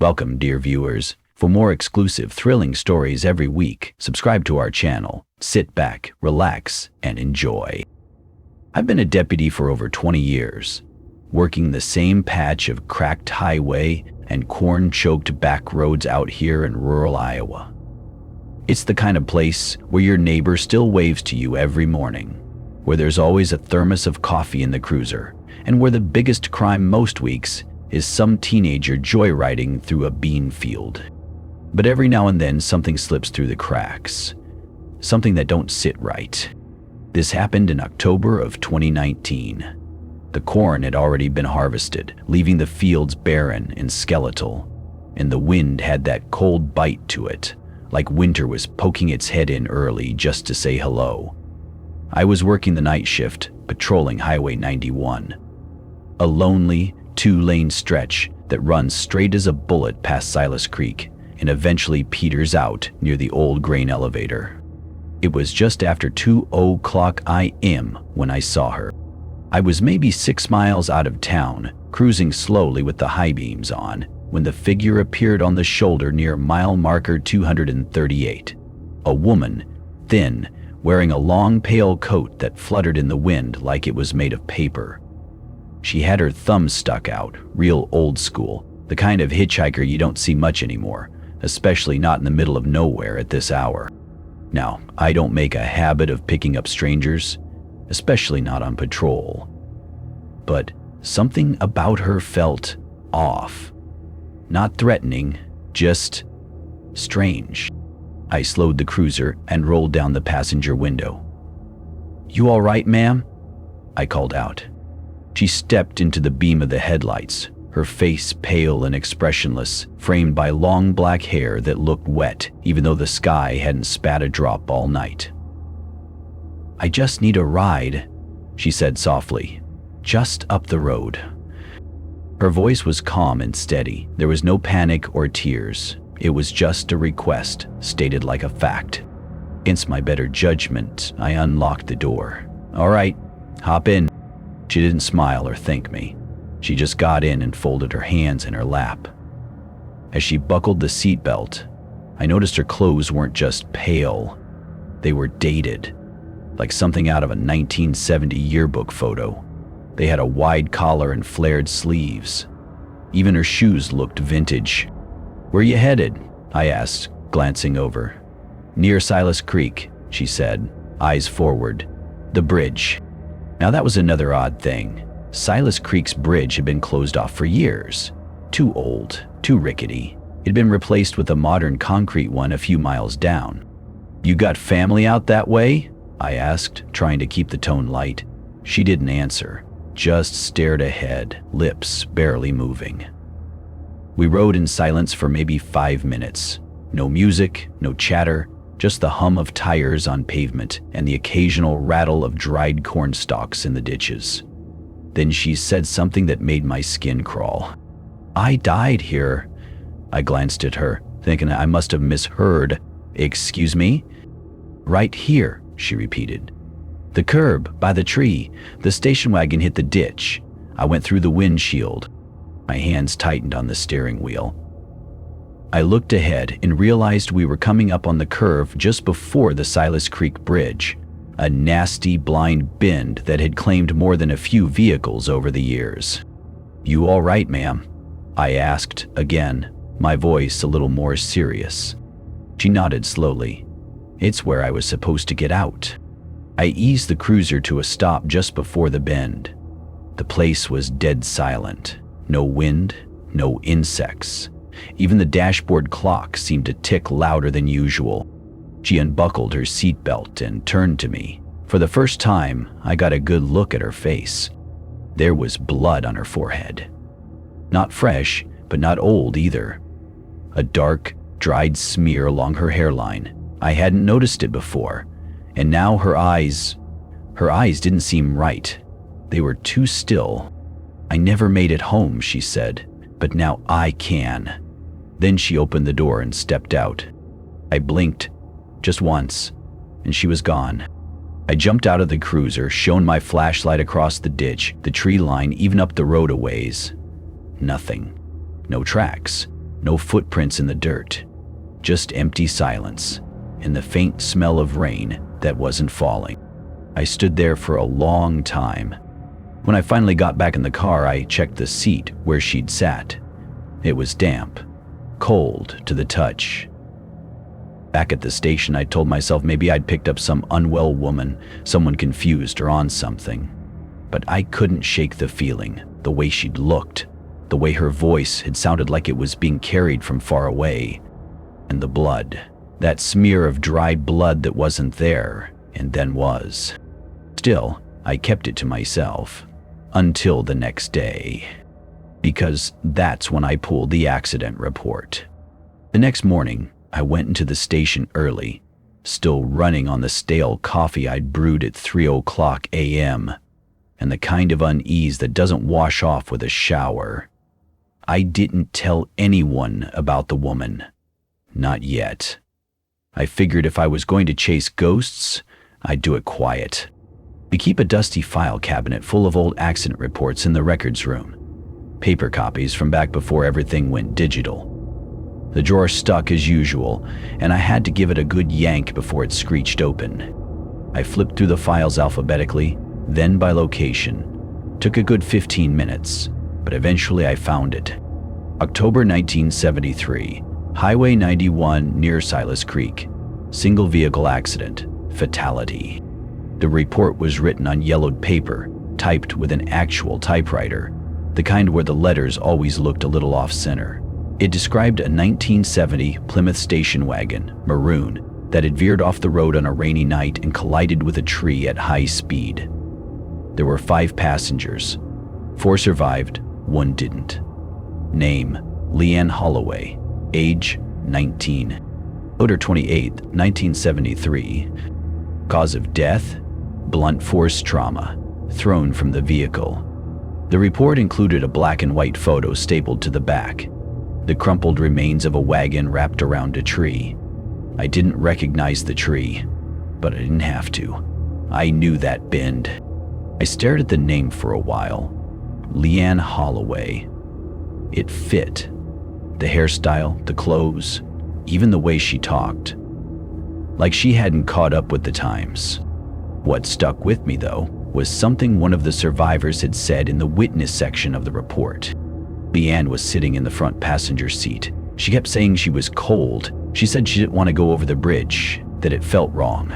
Welcome, dear viewers. For more exclusive, thrilling stories every week, subscribe to our channel. Sit back, relax, and enjoy. I've been a deputy for over 20 years, working the same patch of cracked highway and corn-choked back roads out here in rural Iowa. It's the kind of place where your neighbor still waves to you every morning, where there's always a thermos of coffee in the cruiser, and where the biggest crime most weeks is some teenager joyriding through a bean field. But every now and then something slips through the cracks, something that don't sit right. This happened in October of 2019. The corn had already been harvested, leaving the fields barren and skeletal, and the wind had that cold bite to it, like winter was poking its head in early just to say hello. I was working the night shift, patrolling Highway 91, a lonely, two-lane stretch that runs straight as a bullet past Silas Creek and eventually peters out near the old grain elevator. It was just after 2:00 a.m. when I saw her. I was maybe 6 miles out of town, cruising slowly with the high beams on, when the figure appeared on the shoulder near mile marker 238. A woman, thin, wearing a long pale coat that fluttered in the wind like it was made of paper. She had her thumbs stuck out, real old school, the kind of hitchhiker you don't see much anymore, especially not in the middle of nowhere at this hour. Now, I don't make a habit of picking up strangers, especially not on patrol. But something about her felt off. Not threatening, just strange. I slowed the cruiser and rolled down the passenger window. "You all right, ma'am?" I called out. She stepped into the beam of the headlights, her face pale and expressionless, framed by long black hair that looked wet even though the sky hadn't spat a drop all night. "I just need a ride," she said softly, "just up the road." Her voice was calm and steady. There was no panic or tears. It was just a request, stated like a fact. Against my better judgment, I unlocked the door. "All right, hop in." She didn't smile or thank me. She just got in and folded her hands in her lap. As she buckled the seatbelt, I noticed her clothes weren't just pale. They were dated, like something out of a 1970 yearbook photo. They had a wide collar and flared sleeves. Even her shoes looked vintage. "Where you headed?" I asked, glancing over. "Near Silas Creek," she said, eyes forward. "The bridge." Now that was another odd thing. Silas Creek's bridge had been closed off for years. Too old, too rickety. It had been replaced with a modern concrete one a few miles down. "You got family out that way?" I asked, trying to keep the tone light. She didn't answer, just stared ahead, lips barely moving. We rode in silence for maybe 5 minutes. No music, no chatter, just the hum of tires on pavement and the occasional rattle of dried corn stalks in the ditches. Then she said something that made my skin crawl. "I died here." I glanced at her, thinking I must have misheard. "Excuse me?" "Right here," she repeated. "The curb, by the tree. The station wagon hit the ditch. I went through the windshield." My hands tightened on the steering wheel. I looked ahead and realized we were coming up on the curve just before the Silas Creek Bridge, a nasty blind bend that had claimed more than a few vehicles over the years. "You all right, ma'am?" I asked again, my voice a little more serious. She nodded slowly. "It's where I was supposed to get out." I eased the cruiser to a stop just before the bend. The place was dead silent. No wind, no insects. Even the dashboard clock seemed to tick louder than usual. She unbuckled her seatbelt and turned to me. For the first time, I got a good look at her face. There was blood on her forehead. Not fresh, but not old either. A dark, dried smear along her hairline. I hadn't noticed it before. And now her eyes didn't seem right. They were too still. "I never made it home," she said, "but now I can." Then she opened the door and stepped out. I blinked, just once, and she was gone. I jumped out of the cruiser, shone my flashlight across the ditch, the tree line, even up the road a ways. Nothing. No tracks. No footprints in the dirt, just empty silence and the faint smell of rain that wasn't falling. I stood there for a long time. When I finally got back in the car, I checked the seat where she'd sat. It was damp, cold to the touch. Back at the station, I told myself maybe I'd picked up some unwell woman, someone confused or on something. But I couldn't shake the feeling, the way she'd looked, the way her voice had sounded like it was being carried from far away. And the blood, that smear of dried blood that wasn't there and then was. Still, I kept it to myself until the next day, because that's when I pulled the accident report. The next morning, I went into the station early, still running on the stale coffee I'd brewed at 3:00 a.m., and the kind of unease that doesn't wash off with a shower. I didn't tell anyone about the woman. Not yet. I figured if I was going to chase ghosts, I'd do it quiet. We keep a dusty file cabinet full of old accident reports in the records room. Paper copies from back before everything went digital. The drawer stuck as usual, and I had to give it a good yank before it screeched open. I flipped through the files alphabetically, then by location. Took a good 15 minutes, but eventually I found it. October 1973, Highway 91 near Silas Creek. Single vehicle accident, fatality. The report was written on yellowed paper, typed with an actual typewriter, the kind where the letters always looked a little off-center. It described a 1970 Plymouth station wagon, maroon, that had veered off the road on a rainy night and collided with a tree at high speed. There were 5 passengers. 4 survived, 1 didn't. Name, Leanne Holloway. Age, 19. October 28, 1973. Cause of death, blunt force trauma, thrown from the vehicle. The report included a black and white photo stapled to the back. The crumpled remains of a wagon wrapped around a tree. I didn't recognize the tree, but I didn't have to. I knew that bend. I stared at the name for a while. Leanne Holloway. It fit. The hairstyle, the clothes, even the way she talked. Like she hadn't caught up with the times. What stuck with me, though, was something one of the survivors had said in the witness section of the report. Leanne was sitting in the front passenger seat. She kept saying she was cold. She said she didn't want to go over the bridge, that it felt wrong.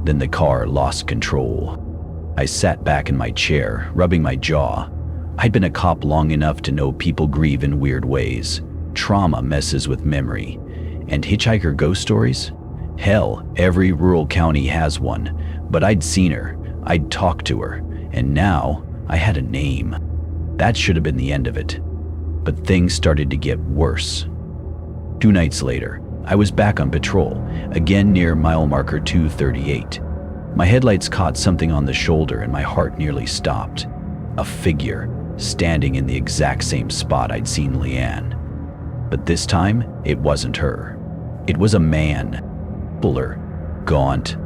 Then the car lost control. I sat back in my chair, rubbing my jaw. I'd been a cop long enough to know people grieve in weird ways. Trauma messes with memory. And hitchhiker ghost stories? Hell, every rural county has one. But I'd seen her, I'd talked to her, and now I had a name. That should have been the end of it. But things started to get worse. 2 nights later, I was back on patrol, again near mile marker 238. My headlights caught something on the shoulder and my heart nearly stopped. A figure, standing in the exact same spot I'd seen Leanne. But this time, it wasn't her. It was a man. Fuller, gaunt,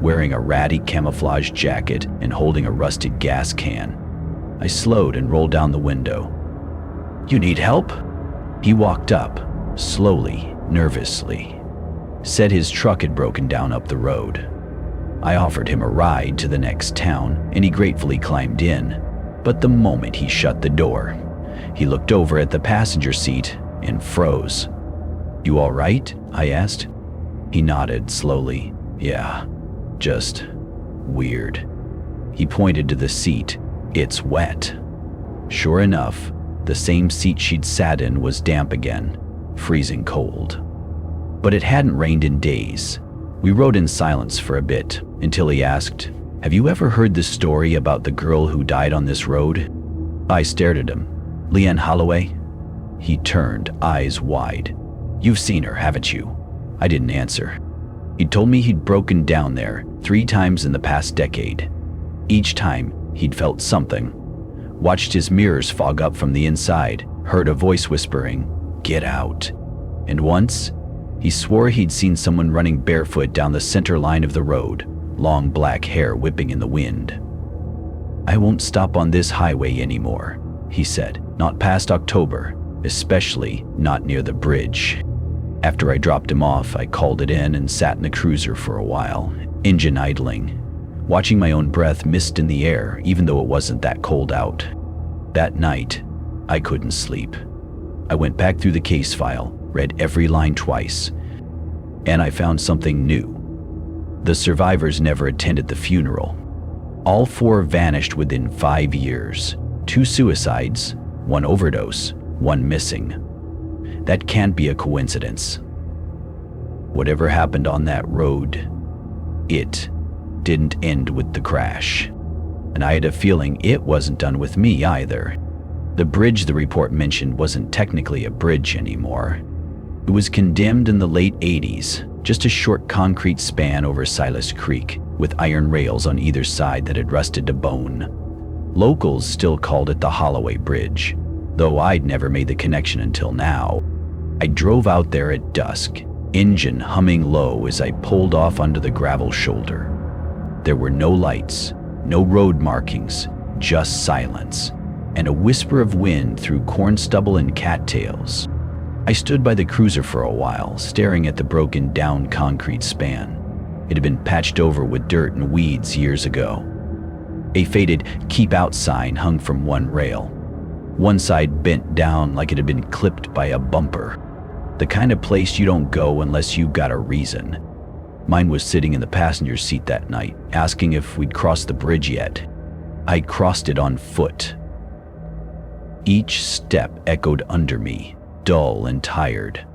wearing a ratty camouflage jacket and holding a rusted gas can. I slowed and rolled down the window. "You need help?" He walked up, slowly, nervously. Said his truck had broken down up the road. I offered him a ride to the next town, and he gratefully climbed in. But the moment he shut the door, he looked over at the passenger seat and froze. "You all right?" I asked. He nodded slowly. "Yeah, just weird." He pointed to the seat. "It's wet." Sure enough, the same seat she'd sat in was damp again, freezing cold. But it hadn't rained in days. We rode in silence for a bit, until he asked, "Have you ever heard the story about the girl who died on this road?" I stared at him. "Leanne Holloway?" He turned, eyes wide. "You've seen her, haven't you?" I didn't answer. He'd told me he'd broken down there 3 times in the past decade. Each time, he'd felt something. Watched his mirrors fog up from the inside, heard a voice whispering, "Get out." And once, he swore he'd seen someone running barefoot down the center line of the road, long black hair whipping in the wind. "I won't stop on this highway anymore," he said. "Not past October. especially not near the bridge. After I dropped him off, I called it in and sat in the cruiser for a while, engine idling, watching my own breath mist in the air even though it wasn't that cold out. That night, I couldn't sleep. I went back through the case file, read every line twice, and I found something new. The survivors never attended the funeral. All 4 vanished within 5 years. 2 suicides, 1 overdose, 1 missing. That can't be a coincidence. Whatever happened on that road, it didn't end with the crash. And I had a feeling it wasn't done with me either. The bridge the report mentioned wasn't technically a bridge anymore. It was condemned in the late 80s, just a short concrete span over Silas Creek, with iron rails on either side that had rusted to bone. Locals still called it the Holloway Bridge, though I'd never made the connection until now. I drove out there at dusk, engine humming low as I pulled off onto the gravel shoulder. There were no lights, no road markings, just silence, and a whisper of wind through corn stubble and cattails. I stood by the cruiser for a while, staring at the broken down concrete span. It had been patched over with dirt and weeds years ago. A faded "Keep Out" sign hung from one rail. One side bent down like it had been clipped by a bumper. The kind of place you don't go unless you've got a reason. Mine was sitting in the passenger seat that night, asking if we'd crossed the bridge yet. I'd crossed it on foot. Each step echoed under me, dull and tired.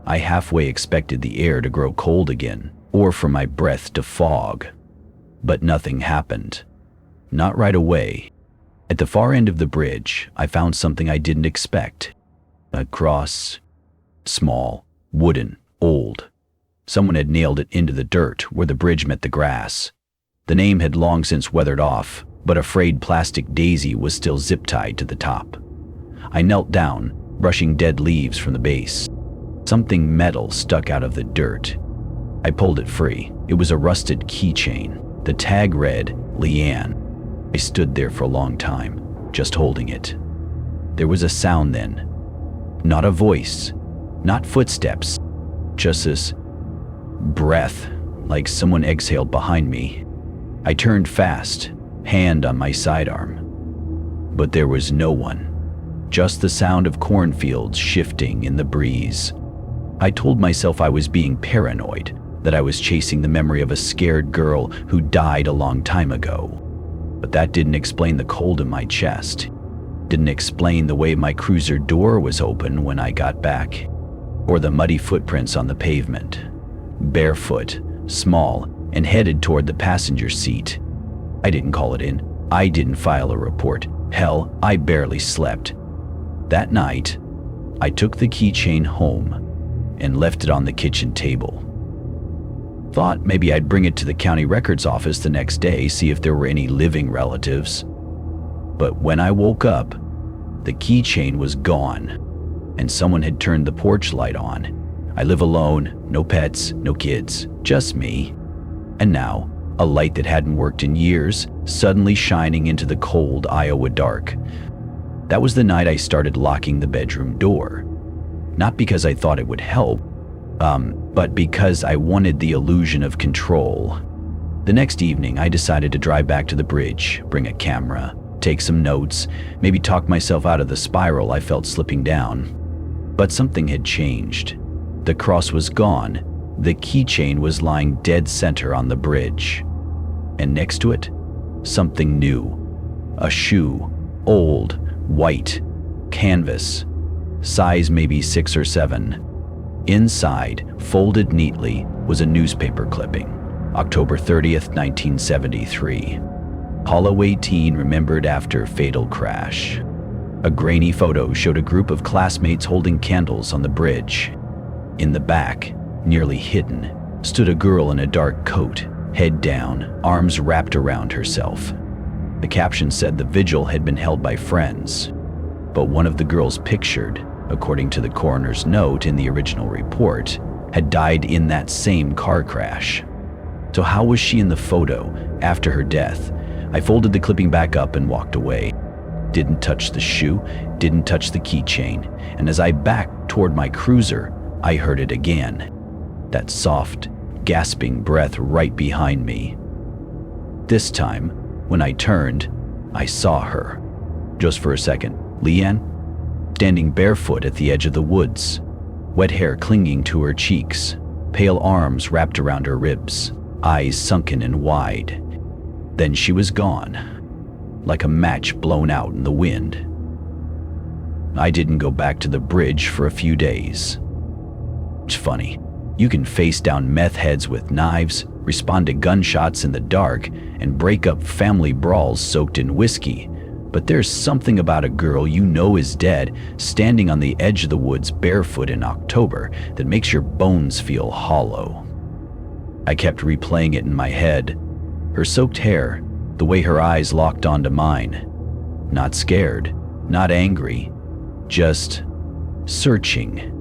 I halfway expected the air to grow cold again, or for my breath to fog. But nothing happened. Not right away. At the far end of the bridge, I found something I didn't expect. A cross. Small, wooden, old. Someone had nailed it into the dirt where the bridge met the grass. The name had long since weathered off, but a frayed plastic daisy was still zip-tied to the top. I knelt down, brushing dead leaves from the base. Something metal stuck out of the dirt. I pulled it free. It was a rusted keychain. The tag read, Leanne. I stood there for a long time, just holding it. There was a sound then. Not a voice, not footsteps, just this breath, like someone exhaled behind me. I turned fast, hand on my sidearm. But there was no one. Just the sound of cornfields shifting in the breeze. I told myself I was being paranoid, that I was chasing the memory of a scared girl who died a long time ago. But that didn't explain the cold in my chest. Didn't explain the way my cruiser door was open when I got back, or the muddy footprints on the pavement. Barefoot, small, and headed toward the passenger seat. I didn't call it in. I didn't file a report. Hell, I barely slept. That night, I took the keychain home and left it on the kitchen table. Thought maybe I'd bring it to the county records office the next day, see if there were any living relatives. But when I woke up, the keychain was gone, and someone had turned the porch light on. I live alone, no pets, no kids, just me. And now, a light that hadn't worked in years, suddenly shining into the cold Iowa dark. That was the night I started locking the bedroom door. Not because I thought it would help, but because I wanted the illusion of control. The next evening, I decided to drive back to the bridge, bring a camera, take some notes, maybe talk myself out of the spiral I felt slipping down. But something had changed. The cross was gone. The keychain was lying dead center on the bridge. And next to it, something new. A shoe, old, white, canvas, size maybe 6 or 7. Inside, folded neatly, was a newspaper clipping. October 30th, 1973. Holloway teen remembered after fatal crash. A grainy photo showed a group of classmates holding candles on the bridge. In the back, nearly hidden, stood a girl in a dark coat, head down, arms wrapped around herself. The caption said the vigil had been held by friends, but one of the girls pictured, according to the coroner's note in the original report, had died in that same car crash. So how was she in the photo after her death? I folded the clipping back up and walked away. Didn't touch the shoe, didn't touch the keychain, and as I backed toward my cruiser, I heard it again. That soft, gasping breath right behind me. This time, when I turned, I saw her. Just for a second, Leanne, standing barefoot at the edge of the woods, wet hair clinging to her cheeks, pale arms wrapped around her ribs, eyes sunken and wide. Then she was gone, like a match blown out in the wind. I didn't go back to the bridge for a few days. It's funny, you can face down meth heads with knives, respond to gunshots in the dark, and break up family brawls soaked in whiskey, but there's something about a girl you know is dead standing on the edge of the woods barefoot in October that makes your bones feel hollow. I kept replaying it in my head. Her soaked hair, the way her eyes locked onto mine. Not scared, not angry, just searching,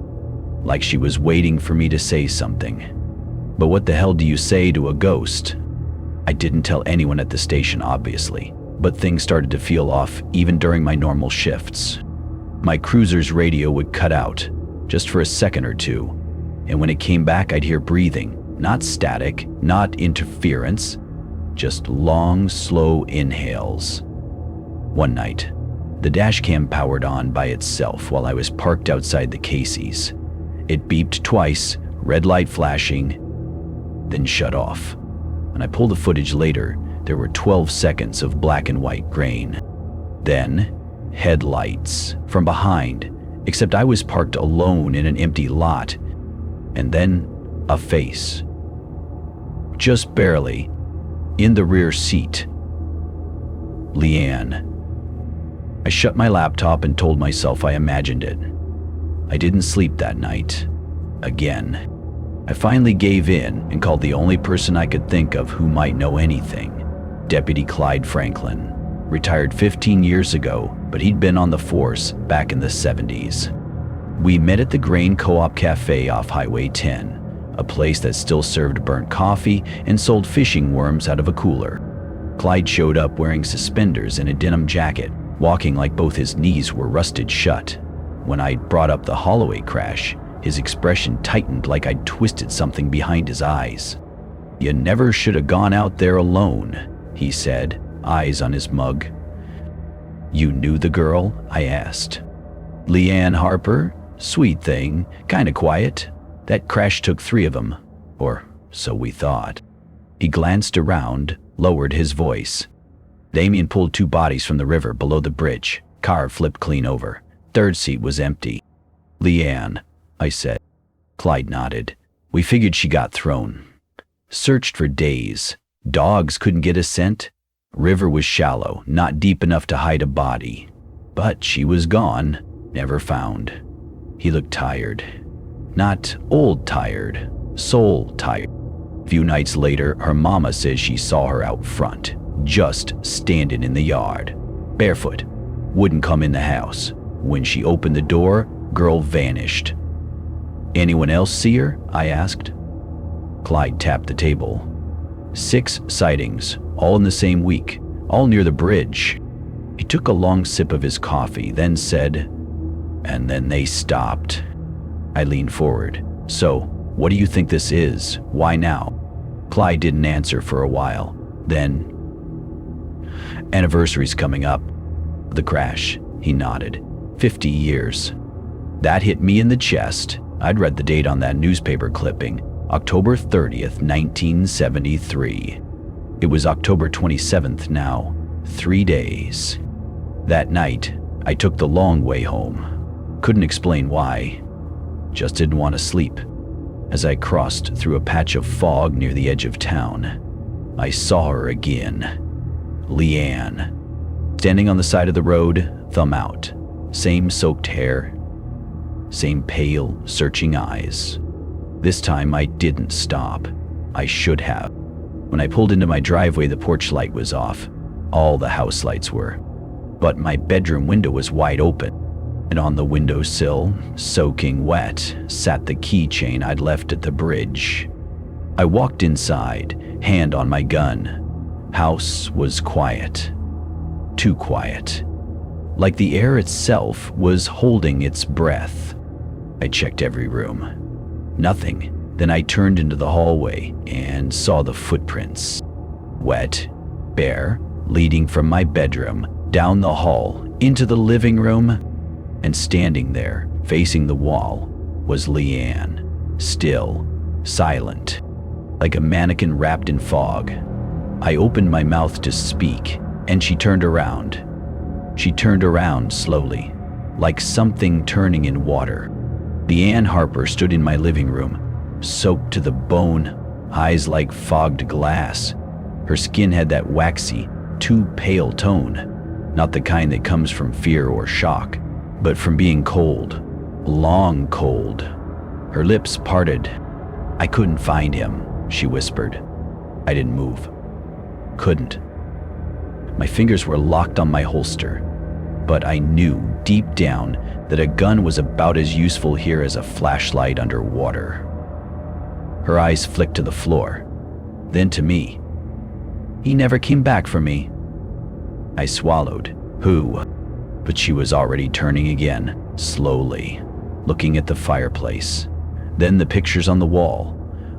like she was waiting for me to say something. But what the hell do you say to a ghost? I didn't tell anyone at the station, obviously, but things started to feel off even during my normal shifts. My cruiser's radio would cut out, just for a second or two, and when it came back I'd hear breathing, not static, not interference, just long, slow inhales. One night, the dash cam powered on by itself while I was parked outside the Casey's. It beeped twice, red light flashing, then shut off. When I pulled the footage later, there were 12 seconds of black and white grain. Then, headlights from behind, except I was parked alone in an empty lot. And then, a face. Just barely, in the rear seat. Leanne. I shut my laptop and told myself I imagined it. I didn't sleep that night. Again. I finally gave in and called the only person I could think of who might know anything. Deputy Clyde Franklin. Retired 15 years ago, but he'd been on the force back in the 70s. We met at the Grain Co-op Cafe off Highway 10, a place that still served burnt coffee and sold fishing worms out of a cooler. Clyde showed up wearing suspenders and a denim jacket, walking like both his knees were rusted shut. When I brought up the Holloway crash, his expression tightened like I'd twisted something behind his eyes. "You never should have gone out there alone," he said, eyes on his mug. "You knew the girl?" I asked. "Leanne Harper? Sweet thing, kinda quiet. That crash took 3 of them, or so we thought." He glanced around, lowered his voice. Damien pulled 2 bodies from the river below the bridge. Car flipped clean over. 3rd seat was empty. "Leanne," I said. Clyde nodded. "We figured she got thrown. Searched for days. Dogs couldn't get a scent. River was shallow, not deep enough to hide a body. But she was gone, never found." He looked tired. Not old tired, soul tired. A few nights later, her mama says she saw her out front, just standing in the yard, barefoot, wouldn't come in the house. When she opened the door, girl vanished. "Anyone else see her?" I asked. Clyde tapped the table. 6 sightings, all in the same week, all near the bridge. He took a long sip of his coffee, then said, "And then they stopped." I leaned forward. "So, what do you think this is? Why now?" Clyde didn't answer for a while. Then, "Anniversary's coming up." "The crash," he nodded. 50 years. That hit me in the chest. I'd read the date on that newspaper clipping, October 30th, 1973. It was October 27th now, 3 days. That night, I took the long way home. Couldn't explain why. Just didn't want to sleep. As I crossed through a patch of fog near the edge of town, I saw her again. Leanne. Standing on the side of the road, thumb out. Same soaked hair. Same pale, searching eyes. This time I didn't stop. I should have. When I pulled into my driveway, the porch light was off. All the house lights were. But my bedroom window was wide open. And on the windowsill, soaking wet, sat the keychain I'd left at the bridge. I walked inside, hand on my gun. House was quiet. Too quiet. like the air itself was holding its breath. I checked every room. Nothing. Then I turned into the hallway and saw the footprints. Wet, bare, leading from my bedroom, down the hall, into the living room, and standing there, facing the wall, was Leanne, still, silent, like a mannequin wrapped in fog. I opened my mouth to speak, and she turned around. She turned around slowly, like something turning in water. Leanne Harper stood in my living room, soaked to the bone, eyes like fogged glass. Her skin had that waxy, too pale tone, not the kind that comes from fear or shock, but from being cold, long cold. Her lips parted. "I couldn't find him," she whispered. I didn't move. Couldn't. My fingers were locked on my holster, but I knew deep down that a gun was about as useful here as a flashlight underwater. Her eyes flicked to the floor, then to me. "He never came back for me." I swallowed. "Who?" But she was already turning again, slowly, looking at the fireplace. Then the pictures on the wall.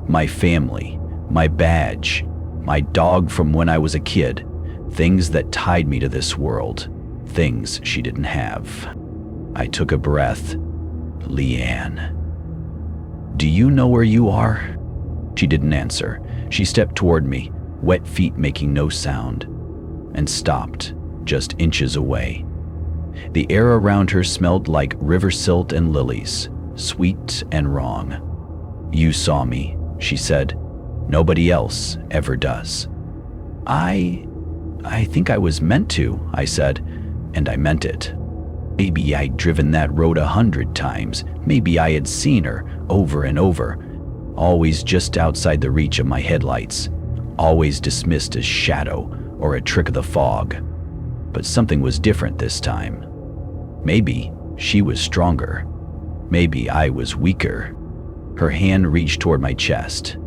My family, my badge, my dog from when I was a kid. Things that tied me to this world. Things she didn't have. I took a breath. "Leanne, do you know where you are?" She didn't answer. She stepped toward me, wet feet making no sound, and stopped, just inches away. The air around her smelled like river silt and lilies, sweet and wrong. "You saw me," she said. "Nobody else ever does." I think I was meant to," I said, and I meant it. Maybe I'd driven that road 100 times. Maybe I had seen her over and over, always just outside the reach of my headlights, always dismissed as shadow or a trick of the fog. But something was different this time. Maybe she was stronger. Maybe I was weaker. Her hand reached toward my chest,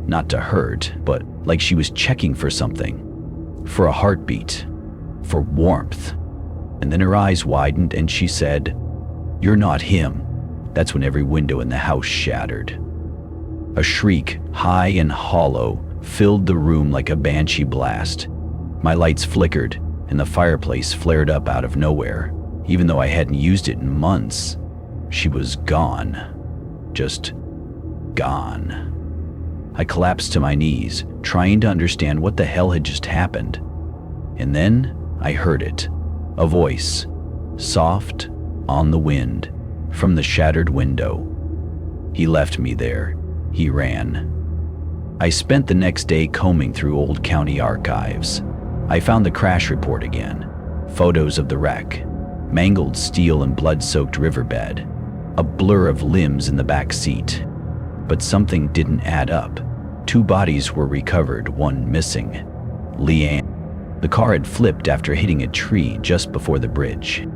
not to hurt, but like she was checking for something, for a heartbeat, for warmth. And then her eyes widened and she said, "You're not him." That's when every window in the house shattered. A shriek, high and hollow, filled the room like a banshee blast. My lights flickered and the fireplace flared up out of nowhere. Even though I hadn't used it in months, she was gone. Just gone. I collapsed to my knees, trying to understand what the hell had just happened. And then I heard it. A voice, soft, on the wind, from the shattered window. He left me there. He ran. I spent the next day combing through old county archives. I found the crash report again. Photos of the wreck. Mangled steel and blood-soaked riverbed. A blur of limbs in the back seat. But something didn't add up. 2 bodies were recovered, 1 missing. Leanne. The car had flipped after hitting a tree just before the bridge.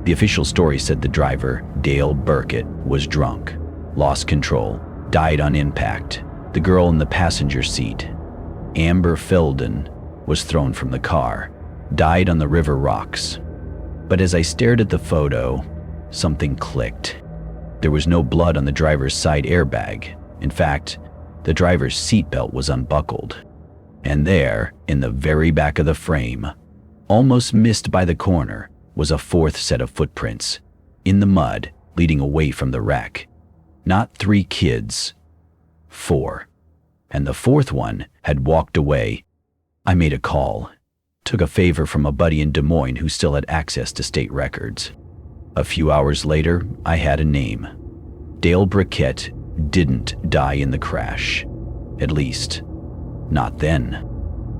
The official story said the driver, Dale Burkett, was drunk, lost control, died on impact. The girl in the passenger seat, Amber Felden, was thrown from the car, died on the river rocks. But as I stared at the photo, something clicked. There was no blood on the driver's side airbag. In fact, the driver's seatbelt was unbuckled. And there, in the very back of the frame, almost missed by the corner, was a 4th set of footprints, in the mud, leading away from the wreck. Not 3 kids, 4. And the 4th one had walked away. I made a call, took a favor from a buddy in Des Moines who still had access to state records. A few hours later, I had a name. Dale Burkett didn't die in the crash. At least, not then.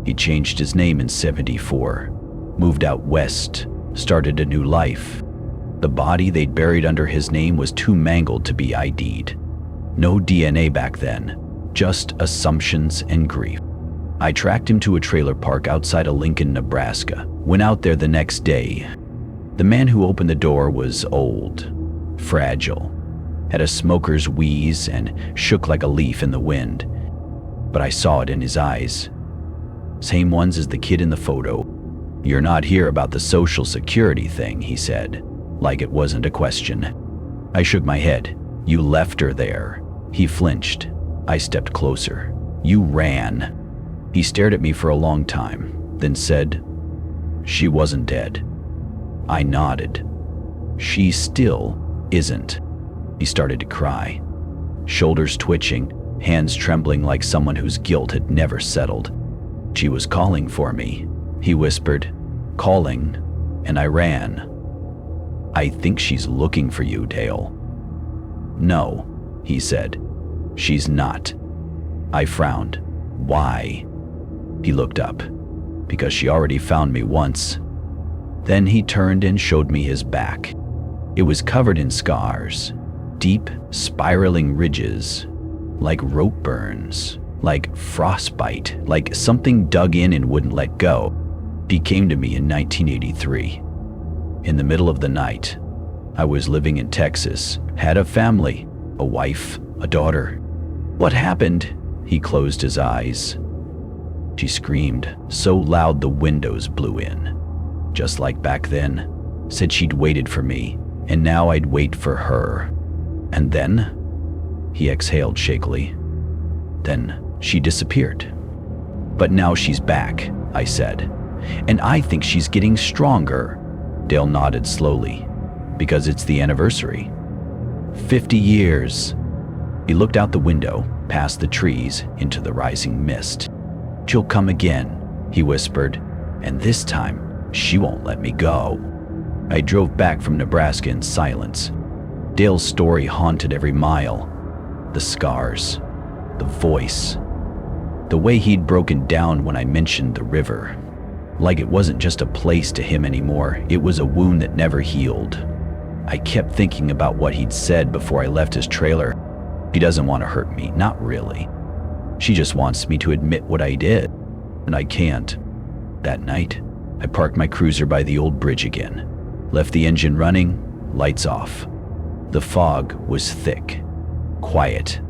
He changed his name in '74, moved out west, started a new life. The body they'd buried under his name was too mangled to be ID'd. No DNA back then, just assumptions and grief. I tracked him to a trailer park outside of Lincoln, Nebraska. Went out there the next day. The man who opened the door was old, fragile, had a smoker's wheeze and shook like a leaf in the wind. But I saw it in his eyes. Same ones as the kid in the photo. "You're not here about the Social Security thing," he said, like it wasn't a question. I shook my head. "You left her there." He flinched. I stepped closer. "You ran." He stared at me for a long time, then said, "She wasn't dead." I nodded. "She still isn't." He started to cry, shoulders twitching, hands trembling like someone whose guilt had never settled. "She was calling for me," he whispered, "calling, and I ran." "I think she's looking for you, Dale." "No," he said, "she's not." I frowned. "Why?" He looked up. "Because she already found me once." Then he turned and showed me his back. It was covered in scars, deep, spiraling ridges, like rope burns, like frostbite, like something dug in and wouldn't let go. He came to me in 1983. In the middle of the night, I was living in Texas, had a family, a wife, a daughter. "What happened?" He closed his eyes. She screamed, so loud the windows blew in. Just like back then, said she'd waited for me, and now I'd wait for her. And then, he exhaled shakily, then she disappeared. "But now she's back," I said, "and I think she's getting stronger." Dale nodded slowly. "Because it's the anniversary. 50 years. He looked out the window, past the trees, into the rising mist. "She'll come again," he whispered, "and this time, she won't let me go." I drove back from Nebraska in silence. Dale's story haunted every mile. The scars, the voice, the way he'd broken down when I mentioned the river. Like it wasn't just a place to him anymore, it was a wound that never healed. I kept thinking about what he'd said before I left his trailer. "She doesn't want to hurt me, not really. She just wants me to admit what I did, and I can't." That night, I parked my cruiser by the old bridge again, left the engine running, lights off. The fog was thick, quiet.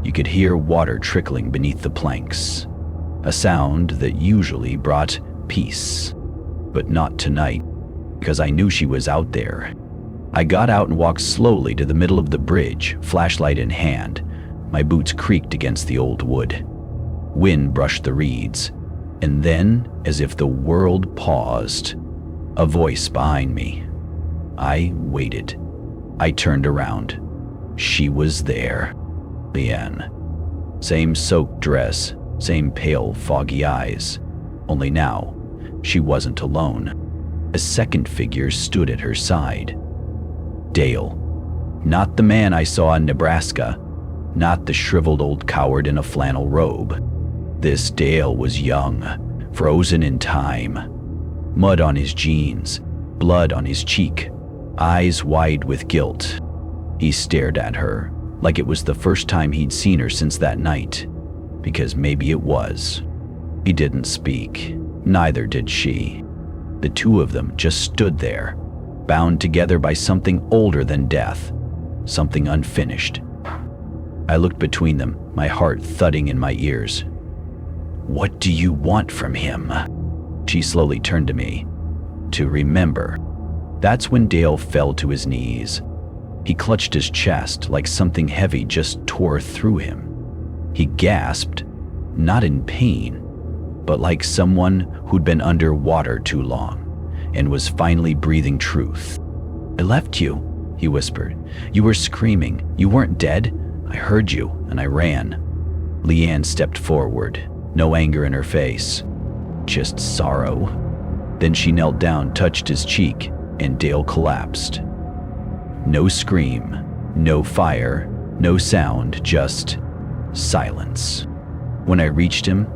You could hear water trickling beneath the planks, a sound that usually brought peace. But not tonight, because I knew she was out there. I got out and walked slowly to the middle of the bridge, flashlight in hand. My boots creaked against the old wood. Wind brushed the reeds, and then, as if the world paused, a voice behind me. I waited. I turned around. She was there. Leanne. Same soaked dress, same pale, foggy eyes. Only now, she wasn't alone. A second figure stood at her side. Dale. Not the man I saw in Nebraska. Not the shriveled old coward in a flannel robe. This Dale was young, frozen in time. Mud on his jeans, blood on his cheek, eyes wide with guilt. He stared at her, like it was the first time he'd seen her since that night. Because maybe it was. He didn't speak, neither did she. The two of them just stood there, bound together by something older than death, something unfinished. I looked between them, my heart thudding in my ears. "What do you want from him?" She slowly turned to me. "To remember." That's when Dale fell to his knees. He clutched his chest like something heavy just tore through him. He gasped, not in pain, but like someone who'd been under water too long and was finally breathing truth. "I left you," he whispered. "You were screaming. You weren't dead. I heard you, and I ran." Leanne stepped forward, no anger in her face, just sorrow. Then she knelt down, touched his cheek, and Dale collapsed. No scream, no fire, no sound, just silence. When I reached him,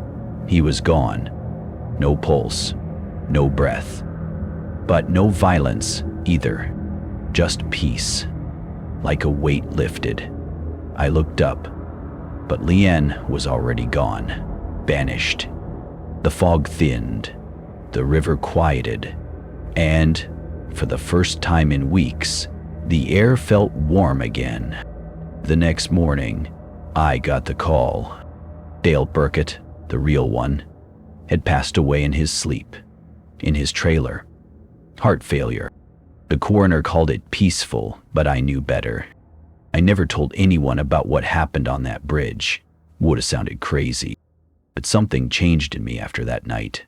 he was gone. No pulse, no breath. But no violence either, just peace, like a weight lifted. I looked up, but Leanne was already gone, vanished. The fog thinned, the river quieted, and, for the first time in weeks, the air felt warm again. The next morning, I got the call. Dale Burkett, the real one, had passed away in his sleep. in his trailer. Heart failure. The coroner called it peaceful, but I knew better. I never told anyone about what happened on that bridge. Would have sounded crazy. But something changed in me after that night.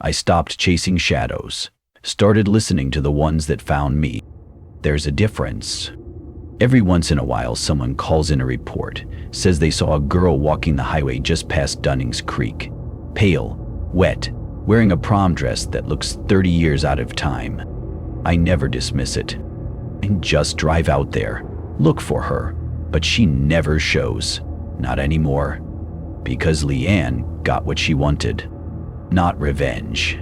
I stopped chasing shadows, started listening to the ones that found me. There's a difference. Every once in a while, someone calls in a report, says they saw a girl walking the highway just past Dunning's Creek. Pale, wet, wearing a prom dress that looks 30 years out of time. I never dismiss it. I just drive out there, look for her, but she never shows. Not anymore. Because Leanne got what she wanted. Not revenge,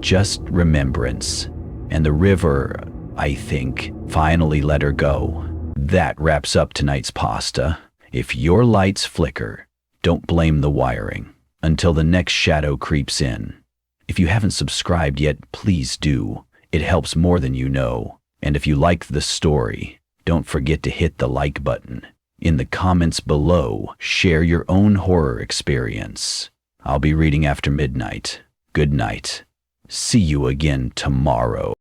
just remembrance. And the river, I think, finally let her go. That wraps up tonight's pasta. If your lights flicker, don't blame the wiring until the next shadow creeps in. If you haven't subscribed yet, please do. It helps more than you know. And if you liked the story, don't forget to hit the like button. In the comments below, share your own horror experience. I'll be reading after midnight. Good night. See you again tomorrow.